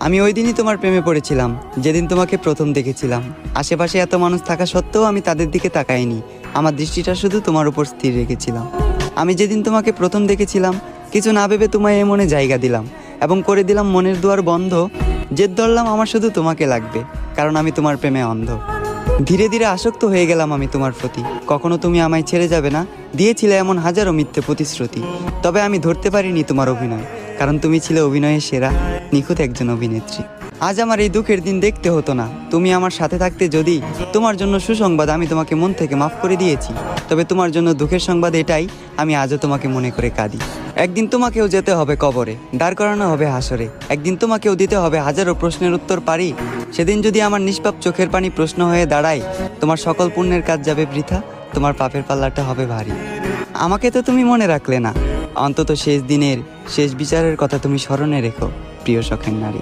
আমি ওই দিনই তোমার প্রেমে পড়েছিলাম, যেদিন তোমাকে প্রথম দেখেছিলাম। আশেপাশে এত মানুষ থাকা সত্ত্বেও আমি তাদের দিকে তাকাইনি, আমার দৃষ্টিটা শুধু তোমার উপর স্থির রেখেছিলাম। আমি যেদিন তোমাকে প্রথম দেখেছিলাম, কিছু না ভেবে তোমায় এ মনে জায়গা দিলাম এবং করে দিলাম মনের দুয়ার বন্ধ। জেদ ধরলাম আমার শুধু তোমাকে লাগবে, কারণ আমি তোমার প্রেমে অন্ধ। ধীরে ধীরে আসক্ত হয়ে গেলাম আমি তোমার প্রতি। কখনো তুমি আমায় ছেড়ে যাবে না দিয়েছিলে এমন হাজারো মিথ্যে প্রতিশ্রুতি। তবে আমি ধরতে পারিনি তোমার অভিনয়, কারণ তুমি ছিলে অভিনয়ের সেরা, নিখুঁত একজন অভিনেত্রী। আজ আমার এই দুঃখের দিন দেখতে হতো না, তুমি আমার সাথে থাকতে। যদি তোমার জন্য সুসংবাদ, আমি তোমাকে মন থেকে মাফ করে দিয়েছি। তবে তোমার জন্য দুঃখের সংবাদ এটাই, আমি আজও তোমাকে মনে করে কাঁদি। একদিন তোমাকেও যেতে হবে কবরে, দাঁড় করানো হবে হাসরে। একদিন তোমাকেও দিতে হবে হাজারো প্রশ্নের উত্তর পারি। সেদিন যদি আমার নিষ্পাপ চোখের পানি প্রশ্ন হয়ে দাঁড়ায়, তোমার সকল পুণ্যের কাজ যাবে বৃথা, তোমার পাপের পাল্লাটা হবে ভারী। আমাকে তো তুমি মনে রাখলে না, অন্তত শেষ দিনের শেষ বিচারের কথা তুমি স্মরণে রেখো, প্রিয় শখের নারী।